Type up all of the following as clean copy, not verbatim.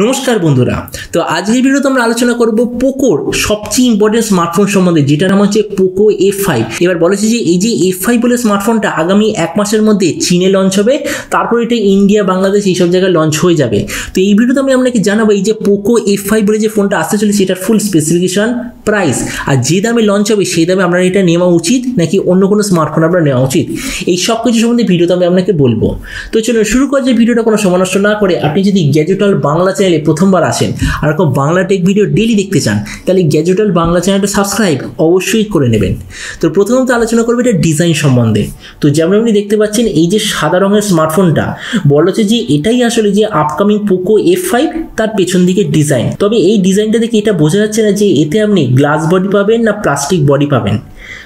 নমস্কার বন্ধুরা, তো আজকের ভিডিওতে আমরা আলোচনা করব পোকোর সবচেয়ে ইম্পর্টেন্ট স্মার্টফোন সম্বন্ধে, যেটার নাম হচ্ছে পোকো F5। এবার বলেছে যে এই যে F5 বলে স্মার্টফোনটা আগামী এক মাসের মধ্যে চীনে লঞ্চ হবে, তারপর এটা ইন্ডিয়া, বাংলাদেশ এইসব জায়গায় লঞ্চ হয়ে যাবে। তো এই ভিডিওতে আমি আপনাকে জানাবো এই যে পোকো F5 বলে যে ফোনটা আসতে চলেছে এটার ফুল স্পেসিফিকেশন, প্রাইস, আর যে দামে লঞ্চ হবে সেই দামে আপনার এটা নেওয়া উচিত নাকি অন্য কোনো স্মার্টফোন আপনার নেওয়া উচিত, এই সব কিছু সম্বন্ধে ভিডিওতে আমি আপনাকে বলবো। তো চলুন শুরু করা যে ভিডিওটা কোনো সময় নষ্ট না করে। আপনি যদি গ্যাজেট ওয়ার্ল্ড বাংলা চ্যানেলে প্রথমবার আসেন আর কোনো বাংলা টেক ভিডিও ডেইলি দেখতে চান, তাহলে গ্যাজেট ওয়ার্ল্ড বাংলা চ্যানেলটা সাবস্ক্রাইব অবশ্যই করে নেবেন। তো প্রথমত আলোচনা করবো এটা ডিজাইন সম্বন্ধে। তো যেমন আপনি দেখতে পাচ্ছেন এই যে সাদা রঙের স্মার্টফোনটা, বলা হচ্ছে যে এটাই আসলে যে আপকামিং পোকো F5 তার পেছন দিকে ডিজাইন। তবে এই ডিজাইনটা দেখে এটা বোঝা যাচ্ছে না যে এতে আপনি গ্লাস বডি পাবেন না প্লাস্টিক বডি পাবেন।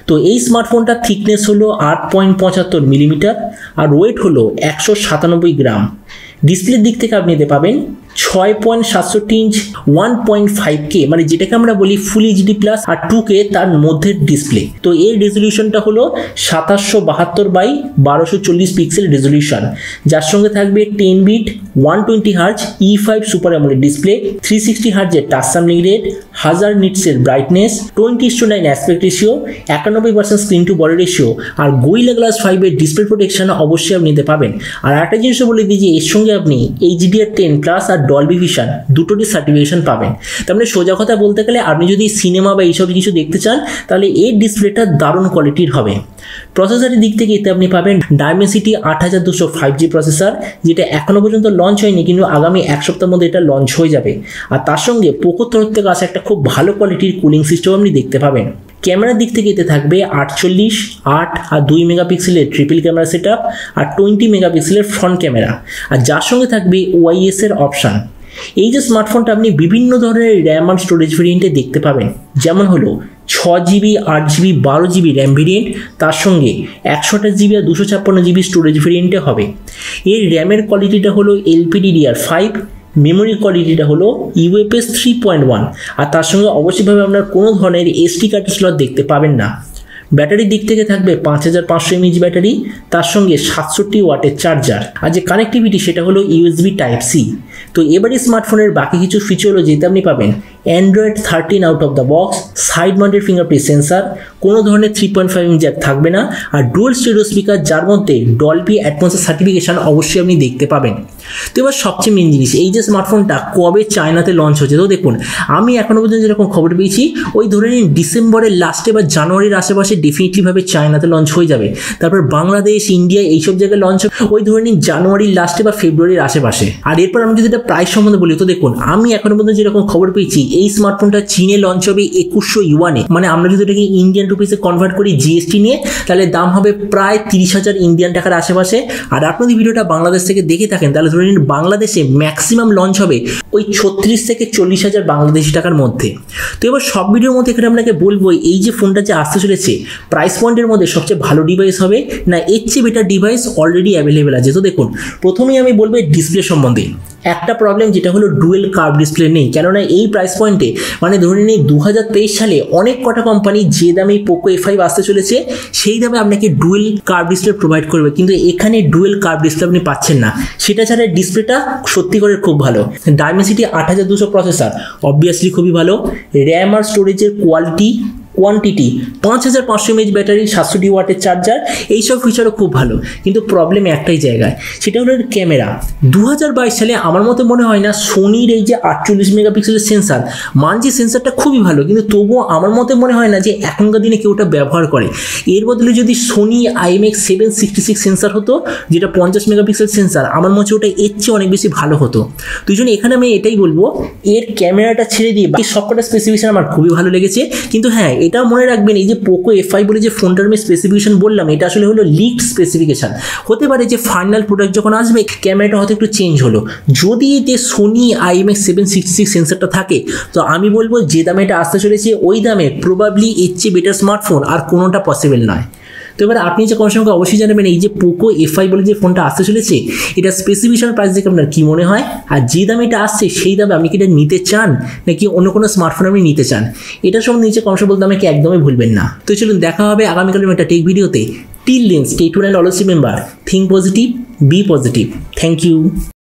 তো এই স্মার্টফোনটার থিকনেস হলো 8.75 মিলিমিটার আর ওয়েট হলো 197 গ্রাম। ডিসপ্লের দিক থেকে আপনি এতে পাবেন 6.67 ইঞ্চ 1.5K, মানে যেটাকে আমরা বলি ফুল এইচডি প্লাস আর 2K তার মধ্যে ডিসপ্লে। তো এর রেজলিউশনটা হলো 2772x1240 পিক্সেল রেজলিউশন, যার সঙ্গে থাকবে 10 bit 120 hertz E5 super amoled display, 360 হার্জের টাচ সামলিং রেট, 1000 নিটসের brightness, 20:9 aspect ratio, 91% screen to body ratio আর গোরিলা গ্লাস 5 এর ডিসপ্লে প্রোটেকশন অবশ্যই আপনি নিতে পাবেন। আর একটা জিনিস বলে দিই যে এর সঙ্গে আপনি HDR10 প্লাস আর ডলবি ভিশন দুটোরই সার্টিফিকেশন পাবেন। তার মানে সোজা কথা বলতে গেলে আপনি যদি সিনেমা বা এইসব কিছু দেখতে চান তাহলে এই ডিসপ্লেটা দারুণ কোয়ালিটির হবে। প্রসেসরের দিক থেকে এতে আপনি পাবেন ডাইমেনসিটি 8200 5G প্রসেসর, যেটা এখনো পর্যন্ত লঞ্চ হয়নি কিন্তু আগামী এক সপ্তাহের মধ্যে এটা লঞ্চ হয়ে যাবে। আর তার সঙ্গে পোকোর তরফ থেকে আসা একটা খুব ভালো কোয়ালিটির কুলিং সিস্টেম আপনি দেখতে পাবেন। ক্যামেরার দিক থেকে এতে থাকবে 48, 8 আর 2 মেগাপিক্সেলের ট্রিপল ক্যামেরা সেটআপ আর 20 মেগাপিক্সেলের ফ্রন্ট ক্যামেরা, আর যার সঙ্গে থাকবে OIS এর অপশান। এই যে স্মার্টফোনটা আপনি বিভিন্ন ধরনের র্যাম আর স্টোরেজ ভেরিয়েন্টে দেখতে পাবেন, যেমন হলো 6GB, 8GB, 12GB RAM variant, তার সঙ্গে 128GB আর 256GB স্টোরেজ ভেরিয়েন্টে হবে। এর র্যামের কোয়ালিটিটা হলো LPDDR5, মেমোরি কোয়ালিটিটা হলো UFS 3.1 আর তার সঙ্গে অবশ্যইভাবে আপনার কোনো ধরনের SD কার্ড স্লট দেখতে পাবেন না। ব্যাটারির দিক থেকে থাকবে 5500 mAh ব্যাটারি, তার সঙ্গে 67 ওয়াটের চার্জার, আর যে কানেক্টিভিটি সেটা হলো USB Type-C। তো এবারে স্মার্টফোনের বাকি কিছু ফিচার হলো যেটা আপনি পাবেন Android 13 out of the box, side mounted fingerprint sensor, কোনো ধরনের 3.5 জ্যাক থাকবে না, আর ডুয়াল স্টেরিও স্পিকার যার মধ্যে ডলবি অ্যাটমসের সার্টিফিকেশন অবশ্যই আপনি দেখতে পাবেন। তো এবার সবচেয়ে মেন জিনিস, এই যে স্মার্টফোনটা কবে চায়নাতে লঞ্চ হচ্ছে, তো দেখুন আমি এখনো পর্যন্ত যেরকম খবর পেয়েছি ওই ধরে নিন ডিসেম্বরের লাস্টে বা জানুয়ারির আশেপাশে ডেফিনেটলিভাবে চায়নাতে লঞ্চ হয়ে যাবে। তারপর বাংলাদেশ, ইন্ডিয়া এইসব জায়গায় লঞ্চ হবে ওই ধরে নিন জানুয়ারির লাস্টে বা ফেব্রুয়ারির আশেপাশে। আর এরপর আমি যদি এটা প্রাইস সম্বন্ধে বলি, তো দেখুন আমি এখনো পর্যন্ত যেরকম খবর পেয়েছি এই স্মার্টফোনটা চীনে লঞ্চ হবে 2100 ইউয়ানে, মানে আমরা যদি এটাকে ইন্ডিয়ান রুপিসে কনভার্ট করি GST নিয়ে, তাহলে দাম হবে প্রায় 30,000 ইন্ডিয়ান টাকার আশেপাশে। আর আপনি যদি ভিডিওটা বাংলাদেশ থেকে দেখে থাকেন তাহলে ধরে নিন বাংলাদেশে ম্যাক্সিমাম লঞ্চ হবে ওই 36 থেকে 40,000 বাংলাদেশি টাকার মধ্যে। তো এবার সব ভিডিওর মধ্যে এখানে আপনাকে বলবো এই যে ফোনটা যে আসতে চলেছে প্রাইস পয়েন্টের মধ্যে সবচেয়ে ভালো ডিভাইস হবে না এর চেয়ে বেটার ডিভাইস অলরেডি অ্যাভেলেবেল আছে। তো দেখুন প্রথমেই আমি বলবো ডিসপ্লে সম্বন্ধে। একটা প্রবলেম যেটা হলো ডুয়েল কার্ভ ডিসপ্লে নেই, কেননা এই প্রাইস পয়েন্টে মানে ধরে নিন 2023 সালে অনেক কটা কোম্পানি যে দামে পোকো F5 আসতে চলেছে সেই দামে আপনাকে ডুয়েল কার্ভ ডিসপ্লে প্রোভাইড করবে, কিন্তু এখানে ডুয়েল কার্ভ ডিসপ্লে আপনি পাচ্ছেন না। সেটা ছাড়া ডিসপ্লেটা সত্যি করে খুব ভালো। ডাইমেনসিটি 8200 প্রসেসর অবভিয়াসলি খুবই ভালো। র্যাম আর স্টোরেজের কোয়ান্টিটি 5500 mAh ব্যাটারি, 67 ওয়াটের চার্জার, এইসব ফিচারও খুব ভালো। কিন্তু প্রবলেম একটাই জায়গায়, সেটা হলো ক্যামেরা। 2022 সালে আমার মতে মনে হয় না সোনির এই যে 48 মেগাপিক্সেলের সেন্সার, মানছি সেন্সারটা খুবই ভালো, কিন্তু তবুও আমার মতে মনে হয় না যে এখনকার দিনে কেউ ওটা ব্যবহার করে। এর বদলে যদি সোনি IMX766 সেন্সার হতো, যেটা 50 মেগাপিক্সেল সেন্সার, আমার মনে হচ্ছে ওটা এর চেয়ে অনেক বেশি ভালো হতো। দুই জন্য এখানে আমি এটাই বলবো, এর ক্যামেরাটা ছেড়ে দিয়ে বাকি সবকটা স্পেসিফিকেশন আমার খুবই ভালো লেগেছে। কিন্তু হ্যাঁ, এটাও মনে রাখবেন এই যে পোকো F5 বলে যে ফোনটার আমি স্পেসিফিকেশন বললাম এটা আসলে হলো লিকড স্পেসিফিকেশন। হতে পারে যে ফাইনাল প্রোডাক্ট যখন আসবে ক্যামেরাটা হয়তো একটু চেঞ্জ হলো। যদি এতে সোনি IMX766 সেন্সারটা থাকে তো আমি বলবো যে দামে এটা আসতে চলেছে ওই দামে প্রবাবলি এর চেয়ে বেটার স্মার্টফোন আর কোনোটা পসিবল নয়। তো এবার আপনি যে কমেন্ট সঙ্গে অবশ্যই জানাবেন এই যে পোকো F5 বলে যে ফোনটা আসতে চলেছে এটা স্পেসিফিকেশন প্রাইস দেখে আপনার কী মনে হয়, আর যে দামে এটা আসছে সেই দামে আপনি কি এটা নিতে চান নাকি অন্য কোনো স্মার্টফোন আপনি নিতে চান, এটা সম্বন্ধে নিচে কমেন্ট বলতে আমাকে একদমই ভুলবেন না। তো চলুন দেখা হবে আগামীকালের একটা টেক ভিডিওতে। Till then stay tuned and always remember, think positive, be positive. Thank you.